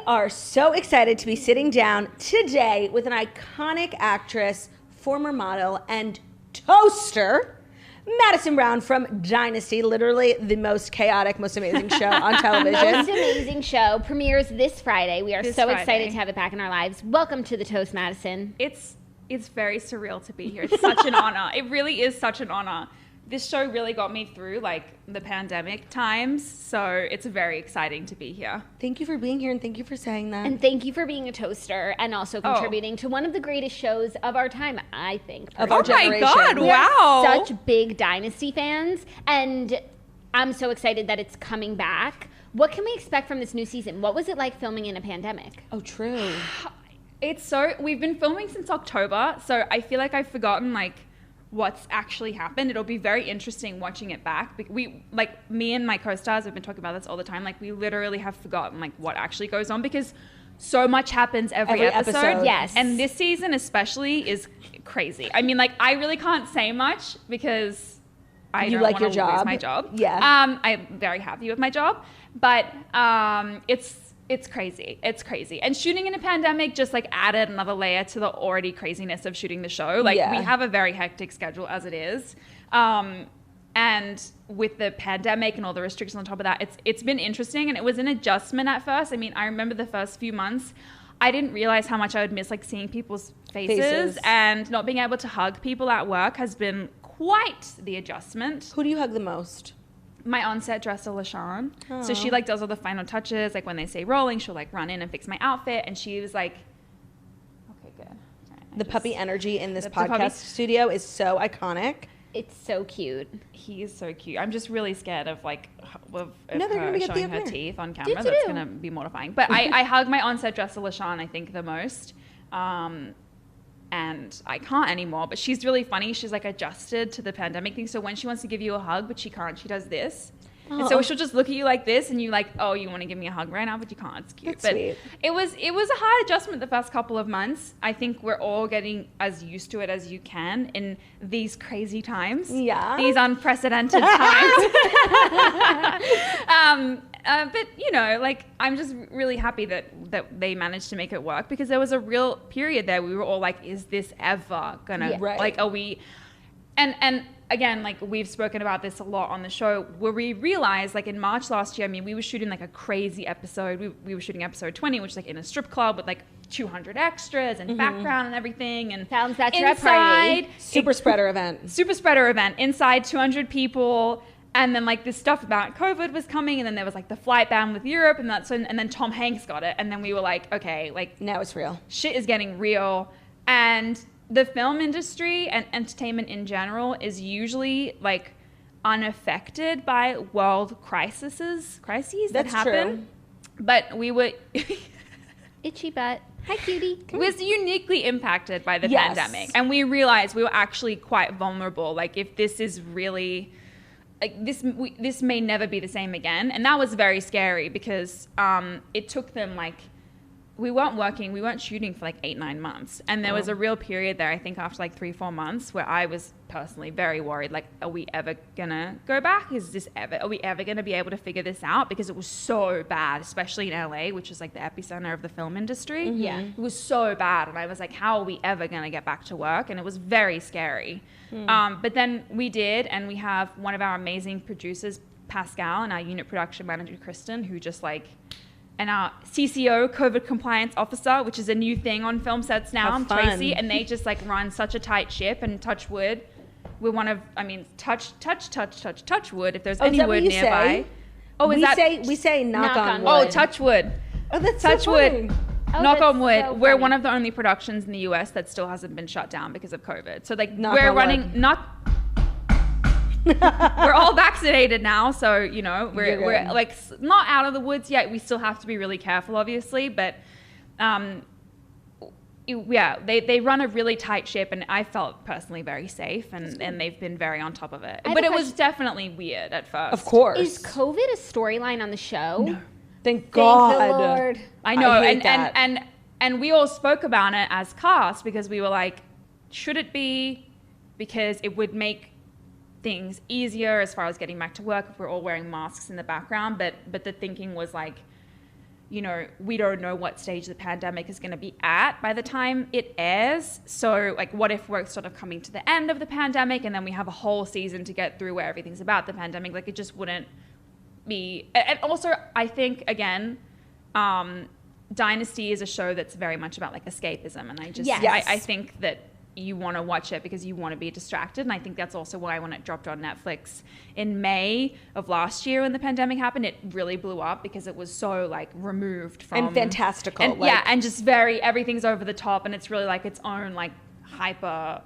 are so excited to be sitting down today with an iconic actress, former model, and toaster, Maddison Brown from Dynasty, literally the most chaotic, most amazing show on television. Most amazing show premieres this Friday. We are This so Friday. excited to have it back in our lives. Welcome to the Toast, Madison. It's very surreal to be here. It's such an honor. It really is such an honor. This show really got me through like the pandemic times, so it's very exciting to be here. Thank you for being here and thank you for saying that. And thank you for being a toaster and also contributing to one of the greatest shows of our time, I think. Of our my generation. God, We are wow. such big Dynasty fans, and I'm so excited that it's coming back. What can we expect from this new season? What was it like filming in a pandemic? Oh, true. We've been filming since October, so I feel like I've forgotten like what's actually happened. It'll be very interesting watching it back. Me and my co-stars have been talking about this all the time. Like we literally have forgotten like what actually goes on because so much happens every episode. Yes. And this season especially is crazy. I mean, like I really can't say much because I You don't like want your to job? lose my job. Yeah. I'm very happy with my job, but it's crazy. It's crazy. And shooting in a pandemic just like added another layer to the already craziness of shooting the show. Like Yeah. we have a very hectic schedule as it is. And with the pandemic and all the restrictions on top of that, it's been interesting, and it was an adjustment at first. I mean, I remember the first few months, I didn't realize how much I would miss like seeing people's faces. And not being able to hug people at work has been quite the adjustment. Who do you hug the most? My on-set dresser, LaShawn. So she like does all the final touches. Like when they say rolling, she'll like run in and fix my outfit. And she was like, okay, good. All right, The puppy energy in this The puppy- podcast studio is so iconic. It's so cute. He is so cute. I'm just really scared of like of No, they're gonna her get the showing her appearance. teeth on camera. Do-do-do. That's gonna be mortifying. But I hug my on-set dresser, LaShawn, I think the most. And I can't anymore, but she's really funny. She's like adjusted to the pandemic thing. So when she wants to give you a hug, but she can't, she does this. And so she'll just look at you like this, and you like, oh, you want to give me a hug right now, but you can't. It's cute. That's but sweet. it was a hard adjustment the first couple of months. I think we're all getting as used to it as you can in these crazy times. Yeah. These unprecedented times. But you know, like I'm just really happy that they managed to make it work, because there was a real period there we were all like, is this ever gonna like, are we? And again, like we've spoken about this a lot on the show, where we realized like in March last year, I mean, we were shooting like a crazy episode. We were shooting episode 20, which is like in a strip club with like 200 extras and background and everything. And Sounds bachelorette party. Super spreader event. Super spreader event inside 200 people. And then like this stuff about COVID was coming, and then there was like the flight ban with Europe, and and then Tom Hanks got it, and then we were like, okay, like Now it's real. shit is getting real. And the film industry and entertainment in general is usually like unaffected by world crises that That's happen. true. But we were Itchy butt. Hi, cutie. was uniquely impacted by the Yes. pandemic, and we realized we were actually quite vulnerable. Like if this is really like this may never be the same again. And that was very scary, because it took them like, we weren't shooting for like 8-9 months. And there was a real period there, I think after like 3-4 months, where I was personally very worried, like, are we ever gonna go back? Are we ever gonna be able to figure this out? Because it was so bad, especially in LA, which is like the epicenter of the film industry. Yeah. It was so bad. And I was like, how are we ever gonna get back to work? And it was very scary. But then we did, and we have one of our amazing producers, Pascal, and our unit production manager, Kristen, who just like, and our CCO, COVID compliance officer, which is a new thing on film sets now, How fun. Tracy, and they just like run such a tight ship. And touch wood, we're one of, I mean, touch wood, if there's Oh, is any that what wood you nearby. say? Oh, is We say knock on wood. Oh, touch wood. Oh, that's touch so wood. funny. Oh, Knock that's on wood. so We're funny. one of the only productions in the US that still hasn't been shut down because of COVID. So like Knock we're on running wood. we're all vaccinated now, so you know You're good. we're like not out of the woods yet. We still have to be really careful, obviously, but they run a really tight ship, and I felt personally very safe, and they've been very on top of it. have But a it was question. definitely weird at first. Of course. Is COVID a storyline on the show? No. Thank God. Thank the Lord. I know, I hate that. and we all spoke about it as cast, because we were like, should it be? Because it would make things easier as far as getting back to work if we're all wearing masks in the background. But the thinking was like, you know, we don't know what stage the pandemic is going to be at by the time it airs. So like, what if we're sort of coming to the end of the pandemic and then we have a whole season to get through where everything's about the pandemic? Like, it just wouldn't be. And also, I think, again, Dynasty is a show that's very much about like escapism. And I just, I think that you want to watch it because you want to be distracted. And I think that's also why when it dropped on Netflix in May of last year when the pandemic happened, it really blew up because it was so like removed from and fantastical. And, like, and just very, everything's over the top, and it's really like its own like hyper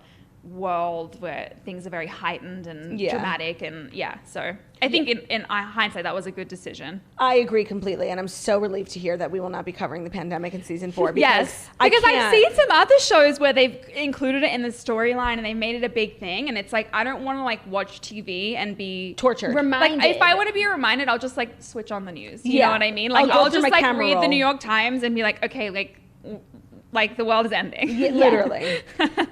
world where things are very heightened and dramatic. And so I think in hindsight that was a good decision. I agree completely, and I'm so relieved to hear that we will not be covering the pandemic in season 4 because I've seen some other shows where they've included it in the storyline and they made it a big thing, and it's like, I don't want to like watch TV and be tortured. Reminded. Like, if I want to be reminded, I'll just like switch on the news. You know what I mean? Like, I'll just like read the New York Times and be like, okay, like the world is ending. Literally.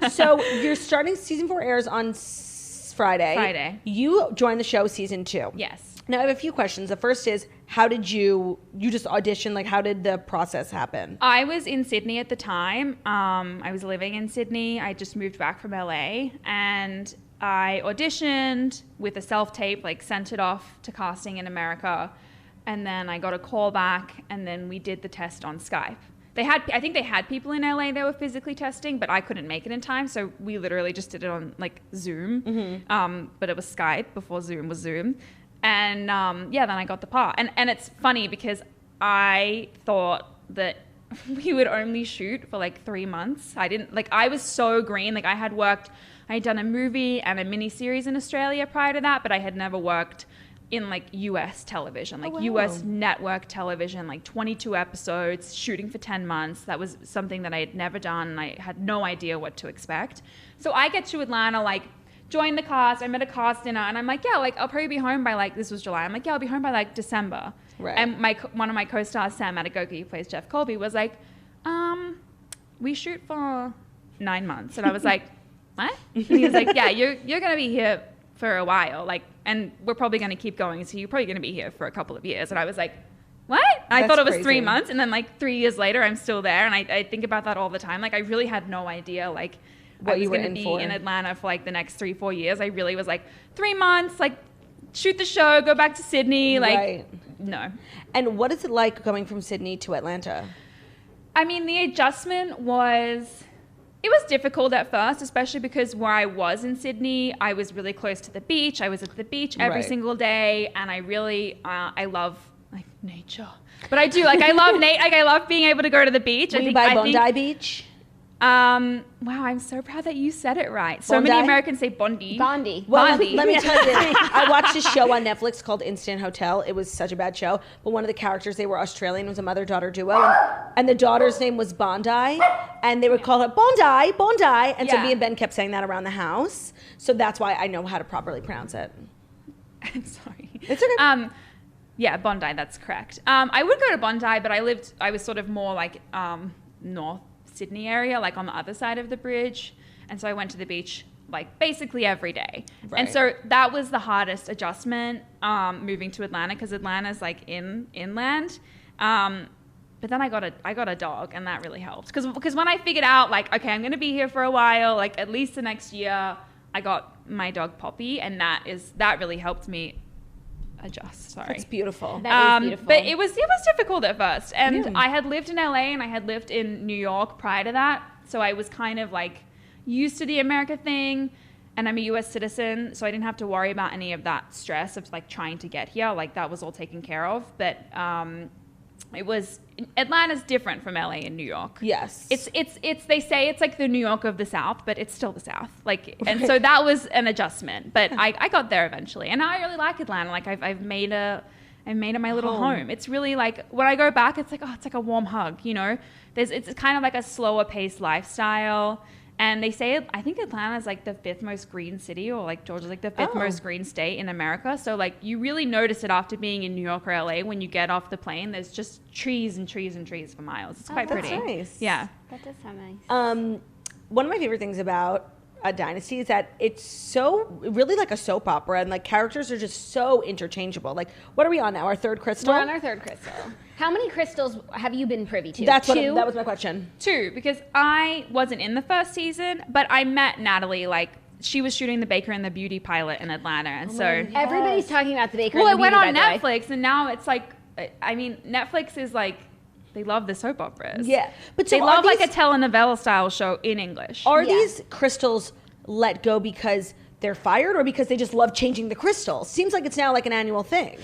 So you're starting, season 4 airs on Friday. You joined the show season 2. Yes. Now I have a few questions. The first is, how did you just audition? Like, how did the process happen? I was in Sydney at the time. I was living in Sydney. I just moved back from LA, and I auditioned with a self-tape, like sent it off to casting in America. And then I got a call back, and then we did the test on Skype. I think they had people in LA they were physically testing, but I couldn't make it in time, so we literally just did it on like Zoom. But it was Skype before Zoom was Zoom, and then I got the part. And it's funny because I thought that we would only shoot for like 3 months. I was so green. Like, I had done a movie and a mini series in Australia prior to that, but I had never worked in like US television, like US network television, like 22 episodes, shooting for 10 months. That was something that I had never done, and I had no idea what to expect. So I get to Atlanta, like join the cast. I'm at a cast dinner, and I'm like, like I'll probably be home by like, this was July. I'm like, I'll be home by like December. Right. And one of my co-stars, Sam Matagogi, who plays Jeff Colby, was like, we shoot for 9 months. And I was like, what? And he was like, yeah, you're gonna be here for a while, like, and we're probably going to keep going, so you're probably going to be here for a couple of years. And I was like, what? I thought it was 3 months, and then like 3 years later I'm still there. And I think about that all the time. Like, I really had no idea like what I was going to be in Atlanta for like the next 3-4 years. I really was like, 3 months, like shoot the show, go back to Sydney, like no. And what is it like going from Sydney to Atlanta? I mean, the adjustment was difficult at first, especially because where I was in Sydney, I was really close to the beach. I was at the beach every single day, and I really, I love like nature. But I do, like, I love I love being able to go to the beach. Were you by Bondi Beach? Wow, I'm so proud that you said it right. So Bondi? many Americans say Bondi. Bondi. Well, Bondi. let me tell you, I watched a show on Netflix called Instant Hotel. It was such a bad show, but one of the characters, they were Australian, was a mother-daughter duo, and the daughter's name was Bondi, and they would call her Bondi, Bondi, and so me and Ben kept saying that around the house, so that's why I know how to properly pronounce it. I'm sorry. It's okay. Yeah, Bondi, that's correct. I would go to Bondi, but I was sort of more like North Sydney area, like on the other side of the bridge, and so I went to the beach like basically every day. And so that was the hardest adjustment, moving to Atlanta, because Atlanta's like inland, but then I got a dog, and that really helped, because when I figured out like, okay, I'm gonna be here for a while, like at least the next year, I got my dog Poppy, and that really helped me adjust. Sorry. That's beautiful. That is beautiful. But it was difficult at first, and I had lived in LA and I had lived in New York prior to that, so I was kind of like used to the America thing, and I'm a US citizen, so I didn't have to worry about any of that stress of like trying to get here. Like, that was all taken care of. But Atlanta's different from LA and New York. Yes. It's they say it's like the New York of the South, but it's still the South. Like, and so that was an adjustment, but I got there eventually, and I really like Atlanta. Like, I've made it my little home. It's really like, when I go back, it's like, oh, it's like a warm hug, you know? It's kind of like a slower paced lifestyle. And they say, I think Atlanta is like the 5th most green city, or like Georgia's like the 5th most green state in America. So like, you really notice it after being in New York or LA. When you get off the plane, there's just trees and trees and trees for miles. It's quite pretty. That's nice. Yeah. That does sound nice. One of my favorite things about Dynasty is that it's so really like a soap opera, and like characters are just so interchangeable. Like, what are we on now? Our third crystal? We're on our third crystal. How many crystals have you been privy to? That Two? was my question. 2, because I wasn't in the first season, but I met Natalie, like, she was shooting The Baker and the Beauty pilot in Atlanta, and so... Everybody's talking about The Baker Well, and the it Beauty, went on by the way. Netflix, and now it's like, I mean, Netflix is like, they love the soap operas. Yeah. But so they love like a telenovela style show in English. Are these crystals let go because they're fired or because they just love changing the crystals? Seems like it's now like an annual thing.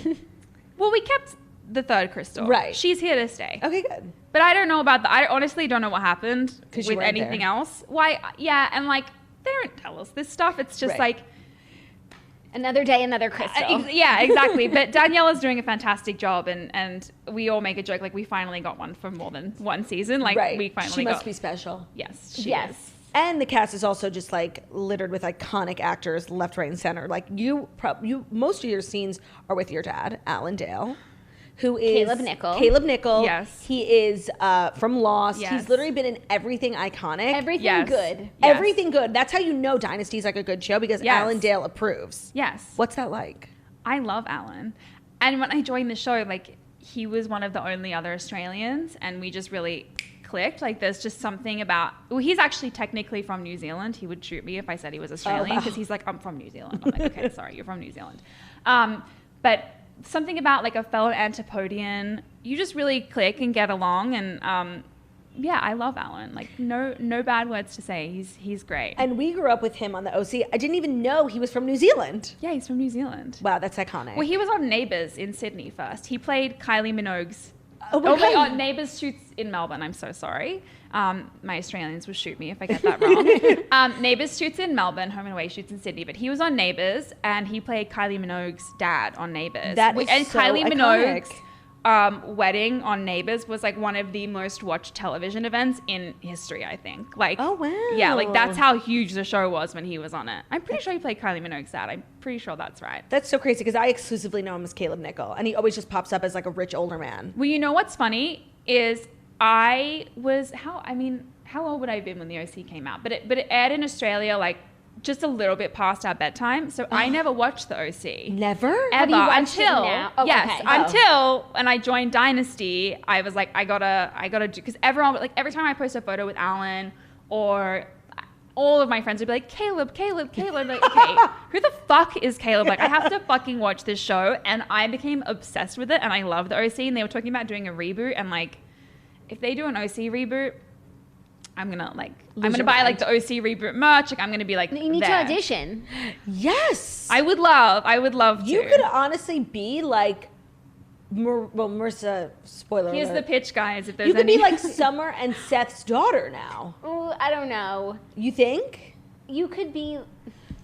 Well, we kept the third crystal. Right. She's here to stay. Okay, good. But I don't know about I honestly don't know what happened 'Cause you with weren't anything there. else. Why? Yeah, and like they don't tell us this stuff. It's just Right. like Another day, another crystal. yeah, exactly. But Daniela's doing a fantastic job, and we all make a joke like we finally got one for more than one season. Like Right. we finally She got. must be special. Yes, she Yes. is. And the cast is also just like littered with iconic actors left, right, and center. Like you most of your scenes are with your dad, Alan Dale, who is Caleb Nickel. Yes. He is from Lost. Yes. He's literally been in everything iconic. Everything Yes. good. Yes. Everything good. That's how you know Dynasty is like a good show because Yes. Alan Dale approves. Yes. What's that like? I love Alan. And when I joined the show, like he was one of the only other Australians and we just really clicked. Like there's just something about, well, he's actually technically from New Zealand. He would shoot me if I said he was Australian because he's like, I'm from New Zealand. I'm like, okay, sorry, you're from New Zealand. But something about like a fellow Antipodean, you just really click and get along. And yeah, I love Alan. Like no bad words to say. He's great. And we grew up with him on the OC. I didn't even know he was from New Zealand. Yeah, he's from New Zealand. Wow, that's iconic. Well, he was on Neighbours in Sydney first. He played Kylie Minogue's. Oh my Oh my God. God, Neighbours shoots in Melbourne. I'm so sorry. My Australians will shoot me if I get that wrong. Neighbours shoots in Melbourne, Home and Away shoots in Sydney, but he was on Neighbours and he played Kylie Minogue's dad on Neighbours. That is and so Kylie iconic. Minogue's wedding on Neighbours was like one of the most watched television events in history, I think. Like, Oh, wow. yeah, like that's how huge the show was when he was on it. I'm pretty sure he played Kylie Minogue's dad. I'm pretty sure that's right. That's so crazy because I exclusively know him as Caleb Nickel, and he always just pops up as like a rich older man. Well, you know what's funny is how old would I have been when the OC came out? But it aired in Australia like just a little bit past our bedtime, so I never watched the OC. Never? Ever you watched it until now? Oh, yes, okay. until when I joined Dynasty, I was like, I gotta do, because everyone, like every time I post a photo with Alan or all of my friends would be like, Caleb. Like, okay, who the fuck is Caleb? Like, I have to fucking watch this show, and I became obsessed with it, and I love the OC. And they were talking about doing a reboot, and like, if they do an OC reboot, I'm gonna your buy mind. like the OC reboot merch. Like, I'm gonna be like, You need to there. audition. Yes. I would love to. You could honestly be like, Marissa, spoiler Here's the alert. pitch, guys. If there's You could any, be like Summer and Seth's daughter now. Oh, I don't know. You think? You could be.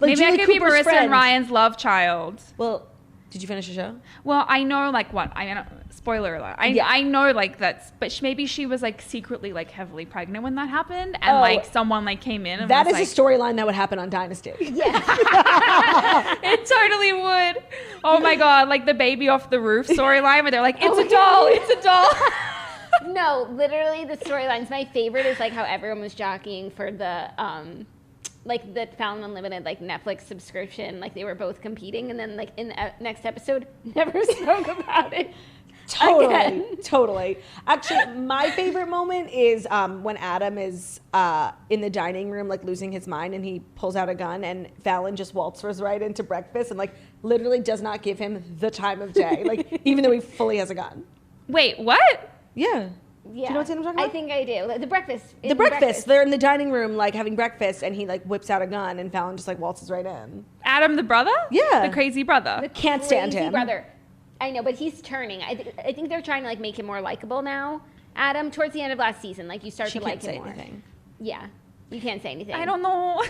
Like maybe I Julie could be Cooper's Marissa friend. and Ryan's love child. Well, did you finish the show? Well, I know like what I mean. Spoiler alert. I know like that's, but maybe she was like secretly like heavily pregnant when that happened, and Oh. like someone like came in and That was is a storyline that would happen on Dynasty. Yeah. It totally would. Oh my god, like the baby off the roof storyline where they're like, it's a doll, it's a doll. No, literally the storylines. My favorite is like how everyone was jockeying for the like the Fallon Unlimited like Netflix subscription. Like they were both competing, and then like in the next episode, never spoke about it. Totally. Actually, my favorite moment is when Adam is in the dining room, like losing his mind, and he pulls out a gun, and Fallon just waltzes right into breakfast and like literally does not give him the time of day, like even though he fully has a gun. Wait, what? Yeah. Yeah, Do you know what I'm talking about? I think I do. The breakfast. The breakfast. They're in the dining room, like having breakfast, and he like whips out a gun, and Fallon just like waltzes right in. Adam the brother? Yeah. The crazy brother. Can't stand Crazy him. brother. I know, but he's turning. I think they're trying to like make him more likable now. Adam, towards the end of last season, like you start She to can't like say him more. anything. Yeah, you can't say anything. I don't know.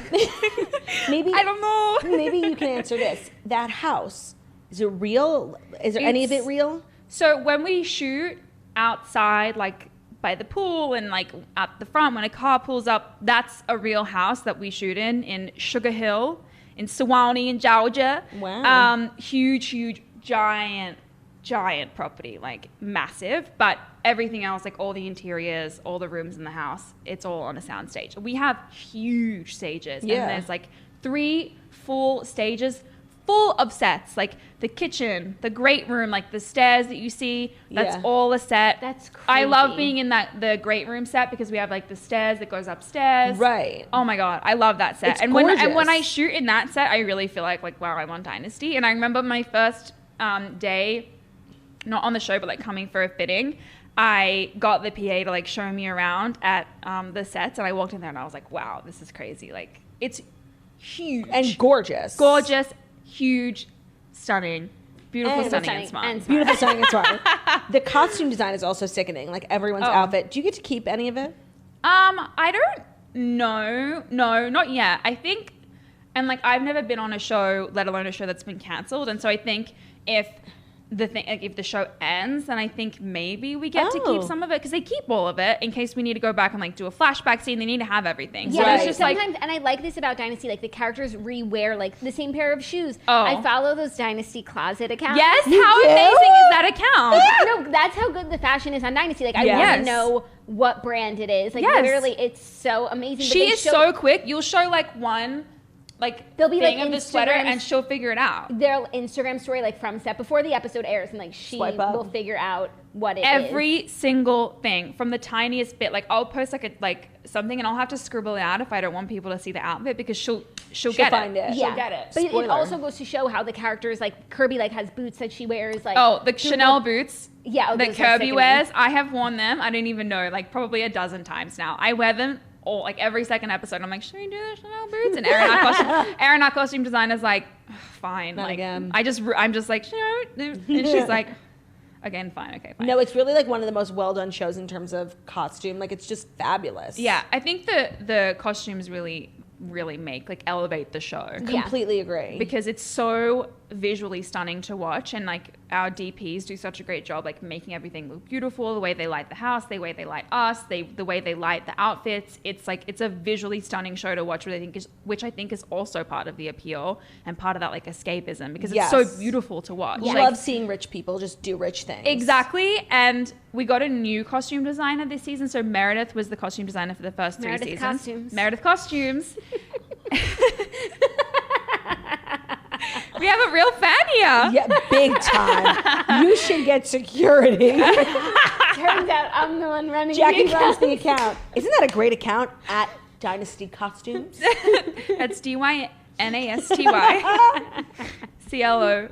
Maybe I don't know. Maybe you can answer this. That house, is it real? Is there any of it It's- real? So when we shoot outside, like by the pool and like at the front, when a car pulls up, that's a real house that we shoot in Sugar Hill, in Sewanee in Georgia. Wow. Huge, giant giant property, like massive, but everything else, like all the interiors, all the rooms in the house, it's all on a sound stage. We have huge stages, and there's like 3 full stages full of sets, like the kitchen, the great room, like the stairs that you see, that's all a set. That's crazy. I love being in the great room set because we have like the stairs that goes upstairs. Right. Oh my God, I love that set. It's and gorgeous. when I shoot in that set, I really feel like wow, I'm on Dynasty. And I remember my first day, not on the show, but like coming for a fitting, I got the PA to like show me around at the sets, and I walked in there and I was like, wow, this is crazy. Like, it's huge And gorgeous. Huge, stunning, beautiful, And stunning, and smart. Beautiful, stunning, and smart. The costume design is also sickening. Like everyone's outfit. Do you get to keep any of it? I don't know. No, not yet. I think, and like I've never been on a show, let alone a show that's been cancelled. And so I think if the show ends, then I think maybe we get to keep some of it, because they keep all of it in case we need to go back and like do a flashback scene. They need to have everything. Yeah, So it's it's just just sometimes, like, and I like this about Dynasty, like the characters re-wear like the same pair of shoes. Oh. I follow those Dynasty closet accounts. yes, You how do? amazing is that account? No, that's how good the fashion is on Dynasty. Like I Yes. want to know what brand it is. Like Yes. literally, it's so amazing. But She they is show so quick. You'll show like one There'll be, thing like, of the sweater, Instagrams- and she'll figure it out. their Instagram story like from set before the episode airs, and like she Swipe up. will figure out what it is. Every single thing, from the tiniest bit. Like I'll post like something, and I'll have to scribble it out if I don't want people to see the outfit, because she'll get find it. She'll get it. But it Spoiler. also goes to show how the characters, like Kirby, like has boots that she wears. Like The Chanel boots. Yeah, that those are Kirby sickening. wears. I have worn them. I don't even know, like probably a dozen times now. I wear them all, like every second episode. I'm like, should we do the Chanel boots? And Erin, our costume designer's like, fine. Not like again. I'm just like, shoot. And she's like, again, fine, okay, fine. No, it's really like one of the most well done shows in terms of costume. Like it's just fabulous. Yeah, I think the costumes really make, like, elevate the show. Completely agree. Because it's so visually stunning to watch, and like our DPs do such a great job, like making everything look beautiful, the way they light the house, the way they light us, the way they light the outfits. It's like, it's a visually stunning show to watch, which I think is also part of the appeal and part of that like escapism, because it's so beautiful to watch. I love seeing rich people just do rich things. Exactly. And we got a new costume designer this season. So Meredith was the costume designer for the first 3 Meredith seasons. Costumes. Meredith Costumes. We have a real fan here. Yeah, big time. You should get security. Turns out I'm the one running Jackie the runs account. the account. Isn't that a great account at Dynasty Costumes? That's DYNASTY CLO.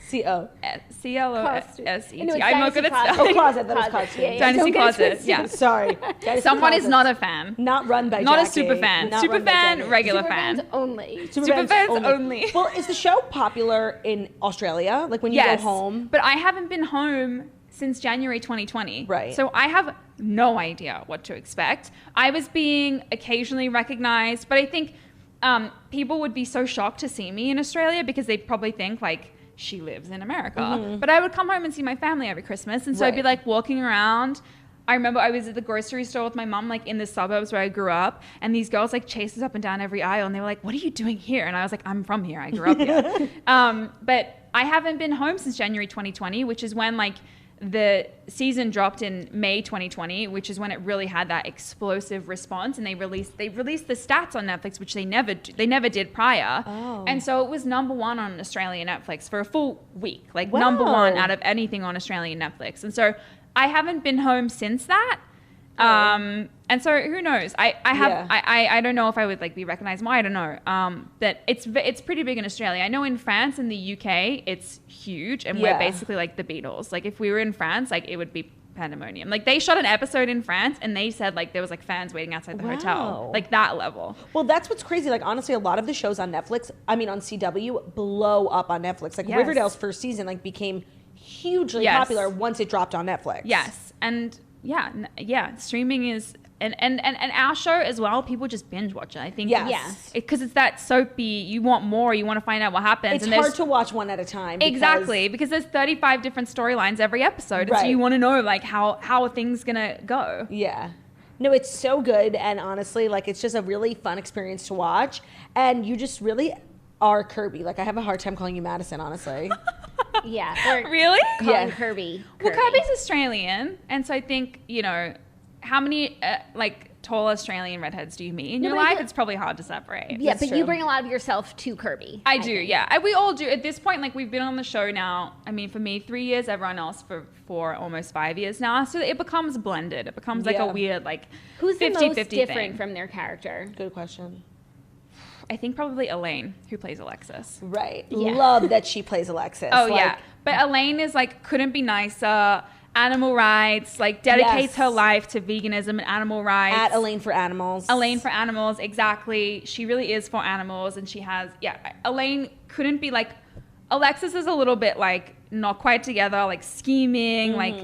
C-O. CLOSET. No, it's I'm not good at Dynasty spelling. Oh, closet. That was costume. Yeah, yeah. Dynasty Don't get Closet. twisted. Yeah. Sorry. Dynasty Someone is Closet. not a fan. Not run by Not a Jackie. super fan. Not Super run by fan, Jackie. regular Super fan. fans only. Super fans only. Well, is the show popular in Australia? Like when you go home? But I haven't been home since January 2020. Right. So I have no idea what to expect. I was being occasionally recognized, but I think people would be so shocked to see me in Australia because they probably think like, she lives in America. Mm-hmm. But I would come home and see my family every Christmas. And so I'd be like walking around. I remember I was at the grocery store with my mom, like in the suburbs where I grew up, and these girls like chased us up and down every aisle, and they were like, what are you doing here? And I was like, I'm from here. I grew up here. But I haven't been home since January 2020, which is when like the season dropped in May 2020, which is when it really had that explosive response, and they released the stats on Netflix, which they never did prior. Oh. And so it was #1 on Australian Netflix for a full week, like Wow. #1 out of anything on Australian Netflix. And so I haven't been home since that. And so who knows? I don't know if I would like be recognized more. I don't know. But it's pretty big in Australia. I know in France and the UK it's huge, and we're basically like the Beatles. Like if we were in France, like it would be pandemonium. Like they shot an episode in France, and they said like there was like fans waiting outside the hotel, like that level. Well, that's what's crazy. Like honestly, a lot of the shows on Netflix, I mean on CW, blow up on Netflix. Like Riverdale's first season like became hugely popular once it dropped on Netflix. Yes, and streaming is and our show as well. People just binge watch it. I think because it's that soapy. You want more. You want to find out what happens. It's hard to watch one at a time. Because there's 35 different storylines every episode, Right. so you want to know like how are things gonna go. Yeah. No, it's so good, and honestly, like it's just a really fun experience to watch, and you just really are Kirby. Like I have a hard time calling you Madison, honestly. Yeah. Or Really? calling Yeah. Kirby. Well, Kirby's Australian, and so I think, you know, how many tall Australian redheads do you meet in No, your but I life? feel- It's probably hard to separate. Yeah, That's but true. you bring a lot of yourself to Kirby. I do, think. yeah. And we all do. At this point, like, we've been on the show now, I mean, for me, 3 years, everyone else for almost 5 years now. So it becomes blended. It becomes like Yeah. a weird, like, Who's the 50-50 most different thing. from their character? Good question. I think probably Elaine, who plays Alexis. Right. Yeah. Love that she plays Alexis. Oh, Like, yeah. But Elaine is, like, couldn't be nicer. Animal rights, like, dedicates Yes. her life to veganism and animal rights. At Elaine for Animals. Elaine for animals, exactly. She really is for animals, and she has, Elaine couldn't be like, Alexis is a little bit like not quite together, like scheming, like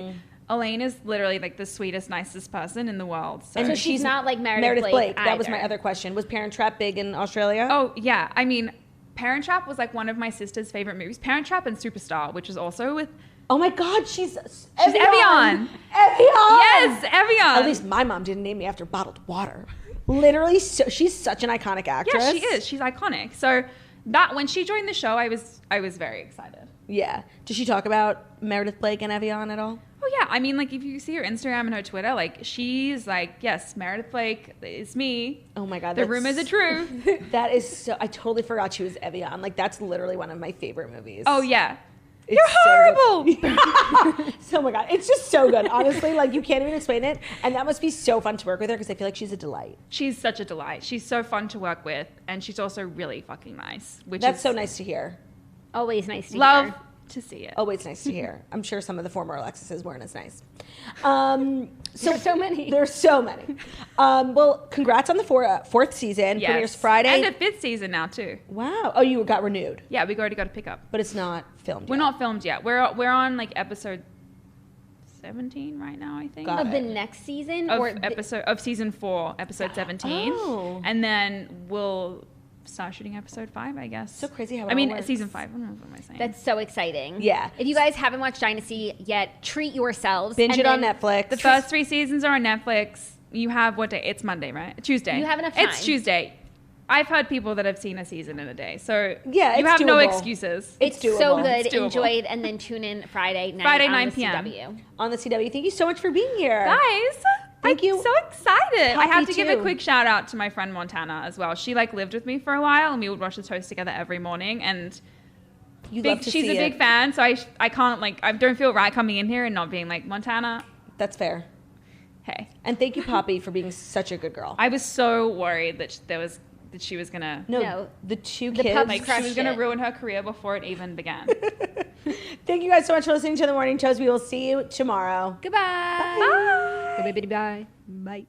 Elaine is literally like the sweetest, nicest person in the world. So, So she's not like Meredith Blake That was my either. other question. Was Parent Trap big in Australia? oh yeah, I mean, Parent Trap was like one of my sister's favorite movies. Parent Trap and Superstar, which is also with Oh my God, she's Evian. Evian. Yes, Evian. At least my mom didn't name me after bottled water. Literally, she's such an iconic actress. Yeah, she is. She's iconic. So that when she joined the show, I was very excited. Yeah. Does she talk about Meredith Blake and Evian at all? Oh yeah, I mean, like if you see her Instagram and her Twitter, like she's like, yes, Meredith Blake is me. Oh my God. The rumors are true. That is so. I totally forgot she was Evian. Like that's literally one of my favorite movies. Oh yeah. It's You're so horrible. good. So, oh my God, it's just so good. Honestly, like you can't even explain it, and that must be so fun to work with her because I feel like she's a delight. She's such a delight. She's so fun to work with, and she's also really fucking nice. Which That's is so nice to hear. Always nice to love hear. to see it. Always nice to hear. I'm sure some of the former Alexises weren't as nice. There's so many. There's so many. Well, congrats on the fourth season. Yes. Premieres Friday. and a 5th season now too. Wow. Oh, you got renewed, Yeah, we already got to pick up. but it's not filmed We're yet. not filmed yet. We're on like episode 17 right now, I think. Got Of the it. next season? Of or the- episode of season 4, episode 17, Oh. and then we'll start shooting episode 5, I guess. So crazy how it I mean, all works. season 5. What am I saying? That's so exciting. Yeah. If you guys haven't watched Dynasty yet, treat yourselves. Binge and it on then- Netflix. the first 3 seasons are on Netflix. You have what day? It's Monday, right? Tuesday. You have enough It's time. Tuesday. I've heard people that have seen a season in a day, so Yeah, you it's have no doable. excuses. It's It's so doable. good. It's doable. Enjoy it, and then tune in Friday night Friday, on 9 the p.m. CW. on the CW. Thank you so much for being here. Guys, Thank I'm you. so excited. I have Happy to give a too. quick shout out to my friend Montana as well. She like lived with me for a while, and we would watch the toast together every morning. And You love to she's see a big it. fan, so I can't like I don't feel right coming in here and not being like Montana. That's fair. Hey, And thank you, Poppy, for being such a good girl. I was so worried that she was gonna No, the two the kids. pups like she crushed was gonna it. ruin her career before it even began. Thank you guys so much for listening to The Morning Toast. We will see you tomorrow. Goodbye. Bye. Bye. Bye. Bye.